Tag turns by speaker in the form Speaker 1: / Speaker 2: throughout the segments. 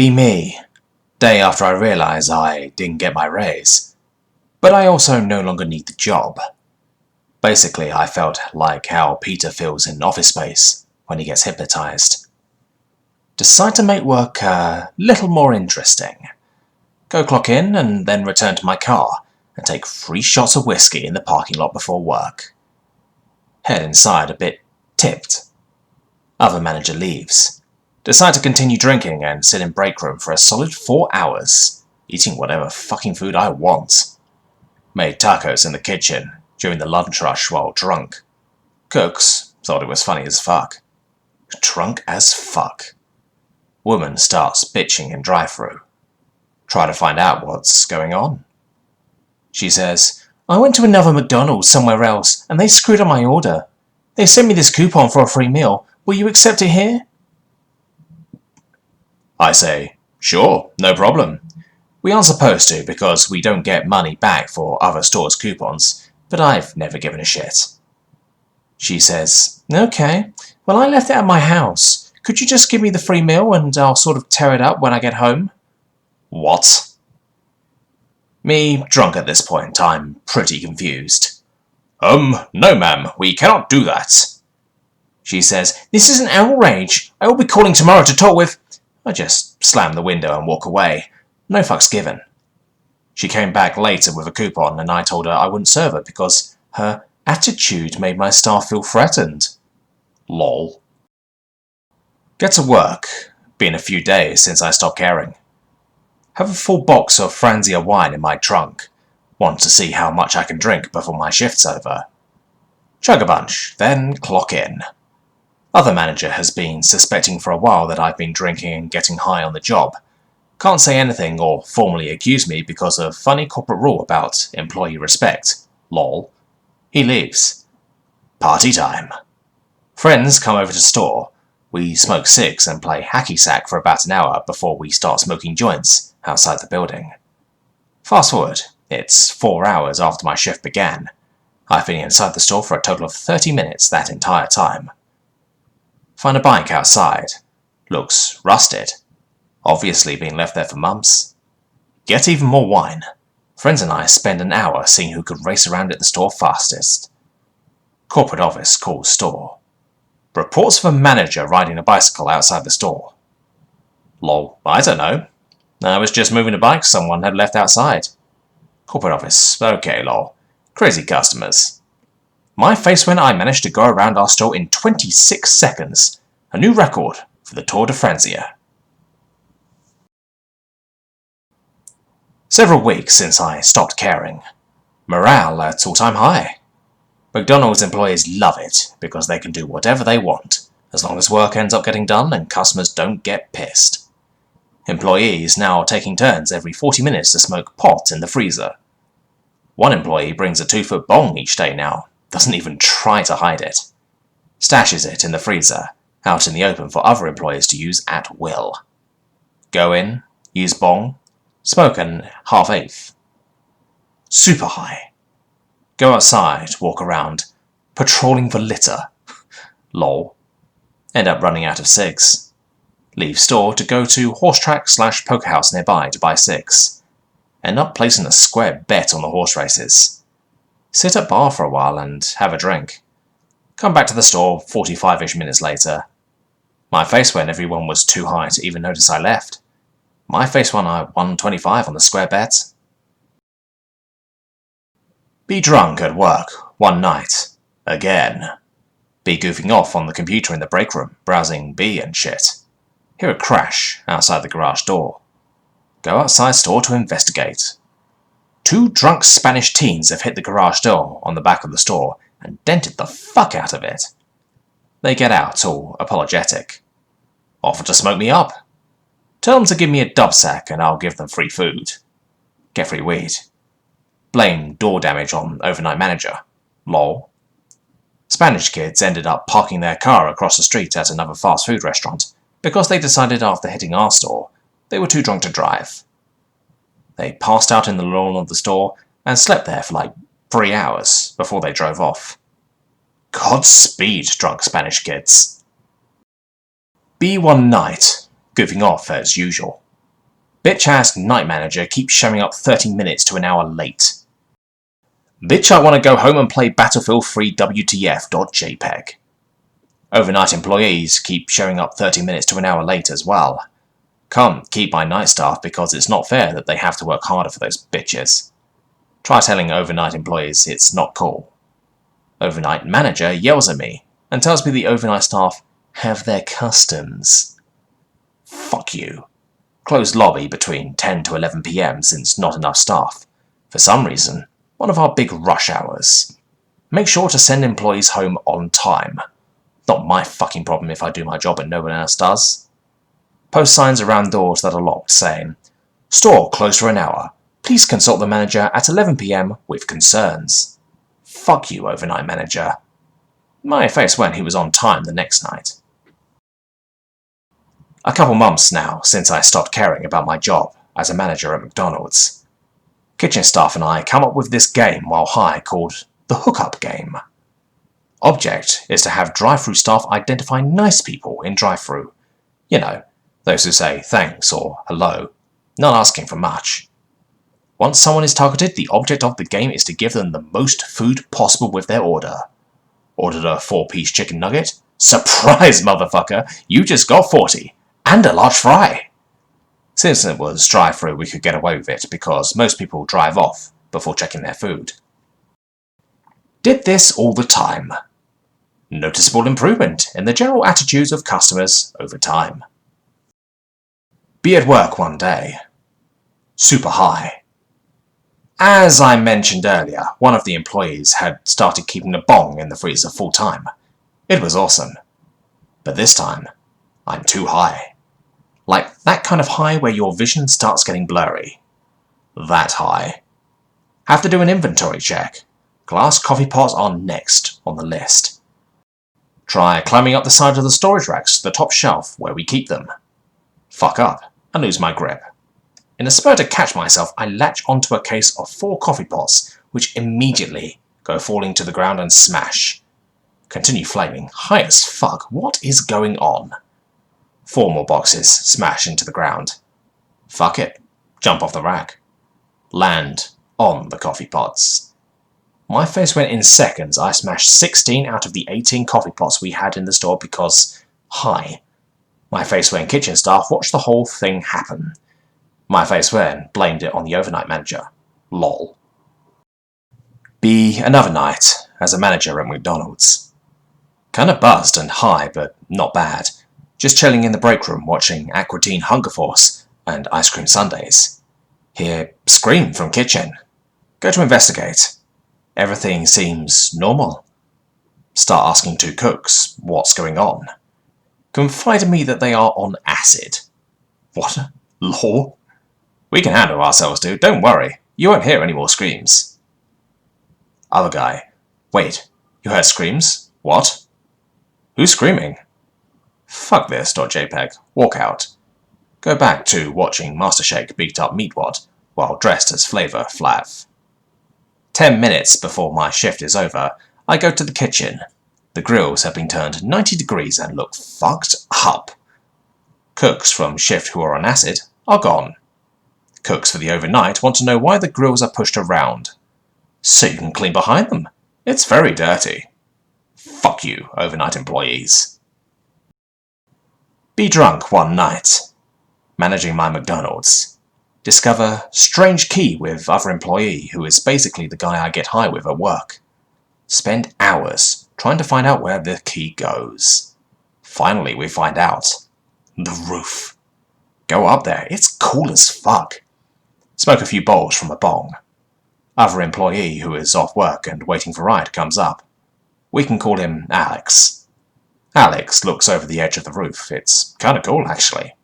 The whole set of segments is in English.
Speaker 1: Be me. Day after I realise I didn't get my raise. But I also no longer need the job. Basically, I felt like how Peter feels in Office Space when he gets hypnotised. Decide to make work a little more interesting. Go clock in and then return to my car and take 3 shots of whiskey in the parking lot before work. Head inside a bit tipped. Other manager leaves. Decide to continue drinking and sit in break room for a solid 4 hours, eating whatever fucking food I want. Made tacos in the kitchen during the lunch rush while drunk. Cooks thought it was funny as fuck. Drunk as fuck. Woman starts bitching in drive-thru. Try to find out what's going on. She says, I went to another McDonald's somewhere else and they screwed up my order. They sent me this coupon for a free meal. Will you accept it here? I say, sure, no problem. We aren't supposed to because we don't get money back for other stores' coupons, but I've never given a shit. She says, okay, well I left it at my house. Could you just give me the free meal and I'll sort of tear it up when I get home? What? Me, drunk at this point, I'm pretty confused. No ma'am, we cannot do that. She says, this is an outrage. I will be calling tomorrow to talk with... I just slam the window and walk away. No fucks given. She came back later with a coupon and I told her I wouldn't serve her because her attitude made my staff feel threatened. Lol. Get to work. Been a few days since I stopped caring. Have a full box of Franzia wine in my trunk. Want to see how much I can drink before my shift's over. Chug a bunch, then clock in. Other manager has been suspecting for a while that I've been drinking and getting high on the job. Can't say anything or formally accuse me because of funny corporate rule about employee respect. Lol. He leaves. Party time. Friends come over to store. We smoke cigs and play hacky sack for about an hour before we start smoking joints outside the building. Fast forward, it's 4 hours after my shift began. I've been inside the store for a total of 30 minutes that entire time. Find a bike outside. Looks rusted. Obviously been left there for months. Get even more wine. Friends and I spend an hour seeing who could race around at the store fastest. Corporate office calls store. Reports of a manager riding a bicycle outside the store. Lol, I don't know. I was just moving a bike someone had left outside. Corporate office, okay lol. Crazy customers. My face when I managed to go around our store in 26 seconds. A new record for the Tour de Francia. Several weeks since I stopped caring. Morale at all-time high. McDonald's employees love it because they can do whatever they want, as long as work ends up getting done and customers don't get pissed. Employees now taking turns every 40 minutes to smoke pot in the freezer. One employee brings a 2-foot bong each day now, doesn't even try to hide it. Stashes it in the freezer, out in the open for other employees to use at will. Go in, use bong, smoke an half-eighth. Super high. Go outside, walk around, patrolling for litter. Lol. End up running out of cigs. Leave store to go to horse track / poker house nearby to buy cigs. End up placing a square bet on the horse races. Sit at bar for a while and have a drink. Come back to the store 45-ish minutes later. My face when everyone was too high to even notice I left. My face when I won 25 on the square bet. Be drunk at work one night. Again. Be goofing off on the computer in the break room, browsing B and shit. Hear a crash outside the garage door. Go outside store to investigate. 2 drunk Spanish teens have hit the garage door on the back of the store and dented the fuck out of it. They get out, all apologetic. Offer to smoke me up. Tell them to give me a dub sack and I'll give them free food. Get free weed. Blame door damage on overnight manager. Lol. Spanish kids ended up parking their car across the street at another fast food restaurant because they decided after hitting our store they were too drunk to drive. They passed out in the lawn of the store and slept there for like 3 hours before they drove off. Godspeed, drunk Spanish kids. Be one night, goofing off as usual. Bitch-ass night manager keeps showing up 30 minutes to an hour late. Bitch, I want to go home and play Battlefield 3 WTF.jpg. Overnight employees keep showing up 30 minutes to an hour late as well. Can't keep my night staff because it's not fair that they have to work harder for those bitches. Try telling overnight employees it's not cool. Overnight manager yells at me and tells me the overnight staff have their customs. Fuck you. Closed lobby between 10 to 11 PM since not enough staff. For some reason, one of our big rush hours. Make sure to send employees home on time. Not my fucking problem if I do my job and no one else does. Post signs around doors that are locked saying, "Store closed for an hour. Please consult the manager at 11 PM with concerns." Fuck you, overnight manager. My face went he was on time the next night. A couple months now since I stopped caring about my job as a manager at McDonald's. Kitchen staff and I come up with this game while high called the hookup game. Object is to have drive-thru staff identify nice people in drive-thru. You know, those who say thanks or hello, not asking for much. Once someone is targeted, the object of the game is to give them the most food possible with their order. Ordered a 4-piece chicken nugget? Surprise, motherfucker! You just got 40! And a large fry! Since it was drive-thru, we could get away with it because most people drive off before checking their food. Did this all the time. Noticeable improvement in the general attitudes of customers over time. Be at work one day. Super high. As I mentioned earlier, one of the employees had started keeping a bong in the freezer full time. It was awesome. But this time, I'm too high. Like that kind of high where your vision starts getting blurry. That high. Have to do an inventory check. Glass coffee pots are next on the list. Try climbing up the side of the storage racks to the top shelf where we keep them. Fuck up and lose my grip. In a spurt to catch myself, I latch onto a case of 4 coffee pots, which immediately go falling to the ground and smash. Continue flaming. High as fuck. What is going on? 4 more boxes smash into the ground. Fuck it. Jump off the rack. Land on the coffee pots. My face went in seconds. I smashed 16 out of the 18 coffee pots we had in the store because high. My face when kitchen staff watched the whole thing happen. My face when blamed it on the overnight manager. Lol. Be another night as a manager at McDonald's. Kinda buzzed and high, but not bad. Just chilling in the break room watching Aqua Teen Hunger Force and Ice Cream Sundays. Hear scream from kitchen. Go to investigate. Everything seems normal. Start asking 2 cooks what's going on. Confide in me that they are on acid. What? Law? We can handle ourselves, dude. Don't worry. You won't hear any more screams. Other guy. Wait. You heard screams? What? Who's screaming? Fuck this.jpg. Walk out. Go back to watching Master Shake beat up Meatwad while dressed as Flavor Flav. 10 minutes before my shift is over, I go to the kitchen. The grills have been turned 90 degrees and look fucked up. Cooks from shift who are on acid are gone. Cooks for the overnight want to know why the grills are pushed around. So you can clean behind them. It's very dirty. Fuck you, overnight employees. Be drunk one night. Managing my McDonald's. Discover strange key with other employee who is basically the guy I get high with at work. Spend hours trying to find out where the key goes. Finally we find out. The roof. Go up there, it's cool as fuck. Smoke a few bowls from a bong. Other employee who is off work and waiting for ride comes up. We can call him Alex. Alex looks over the edge of the roof. It's kinda cool, actually.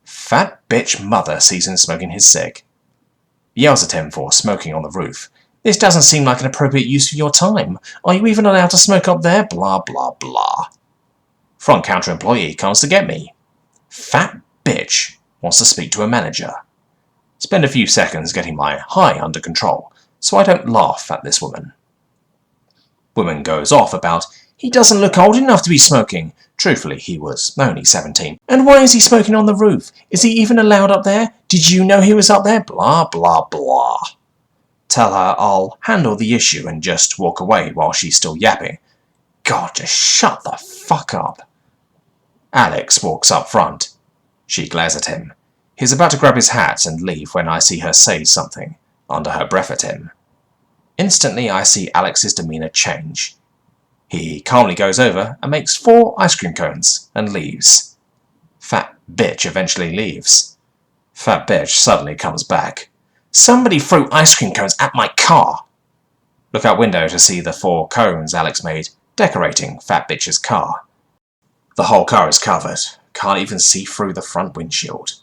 Speaker 1: Fat bitch mother sees him smoking his cig. Yells at him for smoking on the roof. This doesn't seem like an appropriate use of your time. Are you even allowed to smoke up there? Blah, blah, blah. Front counter employee comes to get me. Fat bitch wants to speak to a manager. Spend a few seconds getting my high under control, so I don't laugh at this woman. Woman goes off about, he doesn't look old enough to be smoking. Truthfully, he was only 17. And why is he smoking on the roof? Is he even allowed up there? Did you know he was up there? Blah, blah, blah. Tell her I'll handle the issue and just walk away while she's still yapping. God, just shut the fuck up. Alex walks up front. She glares at him. He's about to grab his hat and leave when I see her say something, under her breath at him. Instantly I see Alex's demeanour change. He calmly goes over and makes 4 ice cream cones and leaves. Fat bitch eventually leaves. Fat bitch suddenly comes back. Somebody threw ice cream cones at my car. Look out window to see the 4 cones Alex made, decorating Fat bitch's car. The whole car is covered. Can't even see through the front windshield.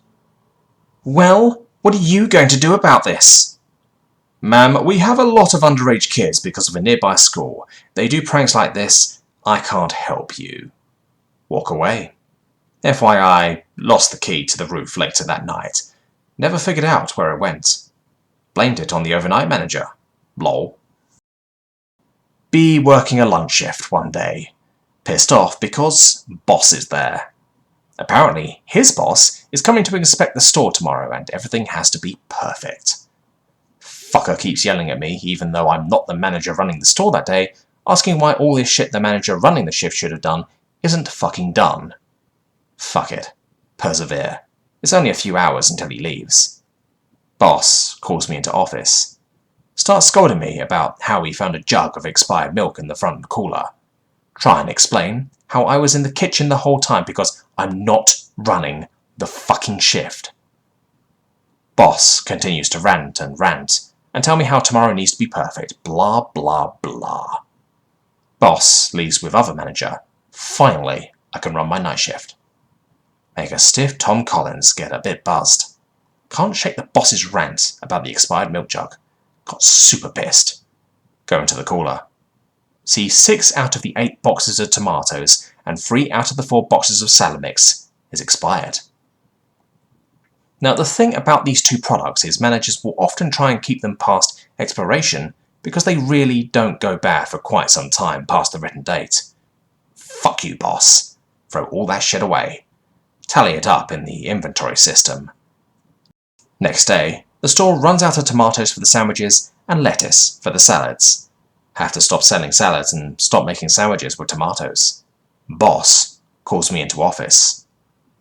Speaker 1: Well, what are you going to do about this? Ma'am, we have a lot of underage kids because of a nearby school. They do pranks like this. I can't help you. Walk away. FYI, lost the key to the roof later that night. Never figured out where it went. Blamed it on the overnight manager. Lol. B working a lunch shift one day. Pissed off because boss is there. Apparently, his boss is coming to inspect the store tomorrow and everything has to be perfect. Fucker keeps yelling at me even though I'm not the manager running the store that day, asking why all this shit the manager running the shift should have done isn't fucking done. Fuck it. Persevere. It's only a few hours until he leaves. Boss calls me into office. Starts scolding me about how he found a jug of expired milk in the front cooler. Try and explain how I was in the kitchen the whole time because I'm not running the fucking shift. Boss continues to rant and tell me how tomorrow needs to be perfect. Blah, blah, blah. Boss leaves with other manager. Finally, I can run my night shift. Make a stiff Tom Collins get a bit buzzed. Can't shake the boss's rant about the expired milk jug. Got super pissed. Go into the cooler. See 6 out of the 8 boxes of tomatoes and 3 out of the 4 boxes of salad mix is expired. Now the thing about these 2 products is managers will often try and keep them past expiration because they really don't go bad for quite some time past the written date. Fuck you, boss. Throw all that shit away. Tally it up in the inventory system. Next day, the store runs out of tomatoes for the sandwiches and lettuce for the salads. Have to stop selling salads and stop making sandwiches with tomatoes. Boss calls me into office.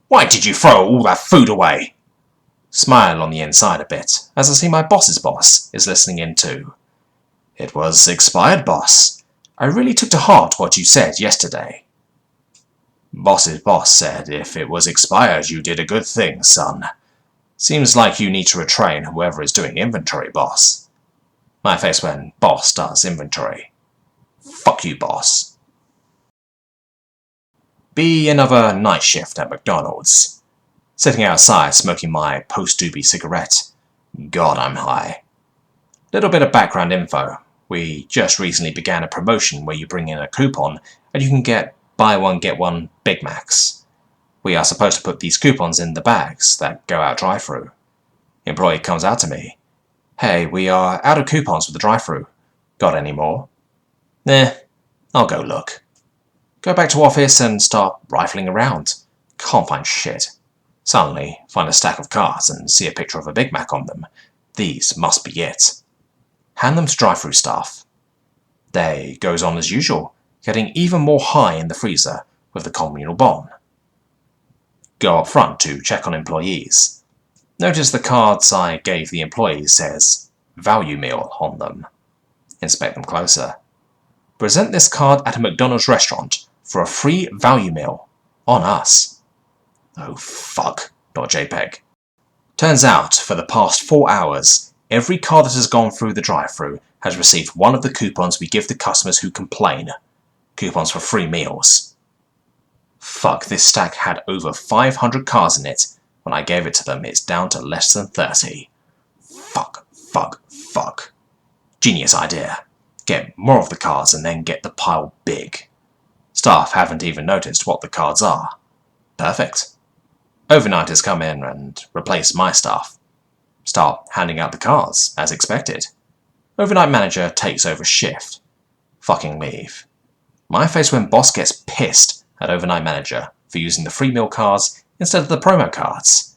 Speaker 1: Why did you throw all that food away? Smile on the inside a bit as I see my boss's boss is listening in too. It was expired, boss. I really took to heart what you said yesterday. Boss's boss said if it was expired you did a good thing, son. Seems like you need to retrain whoever is doing inventory, boss. My face when boss does inventory. Fuck you, boss. Be another night shift at McDonald's. Sitting outside smoking my post-doobie cigarette. God, I'm high. Little bit of background info. We just recently began a promotion where you bring in a coupon and you can get buy one get one Big Macs. We are supposed to put these coupons in the bags that go out drive-thru. Employee comes out to me. Hey, we are out of coupons for the drive-thru. Got any more? Nah, I'll go look. Go back to office and start rifling around. Can't find shit. Suddenly, find a stack of cards and see a picture of a Big Mac on them. These must be it. Hand them to drive-thru staff. Day goes on as usual, getting even more high in the freezer with the communal bon. Go up front to check on employees. Notice the cards I gave the employees says value meal on them. Inspect them closer. Present this card at a McDonald's restaurant for a free value meal on us. Oh fuck, .jpg. Turns out, for the past 4 hours, every car that has gone through the drive-thru has received one of the coupons we give the customers who complain. Coupons for free meals. Fuck, this stack had over 500 cars in it. When I gave it to them, it's down to less than 30. Fuck, fuck, fuck. Genius idea. Get more of the cards and then get the pile big. Staff haven't even noticed what the cards are. Perfect. Overnighters come in and replace my staff. Start handing out the cards, as expected. Overnight manager takes over shift. Fucking leave. My face when boss gets pissed at Overnight Manager for using the free meal cards instead of the promo cards.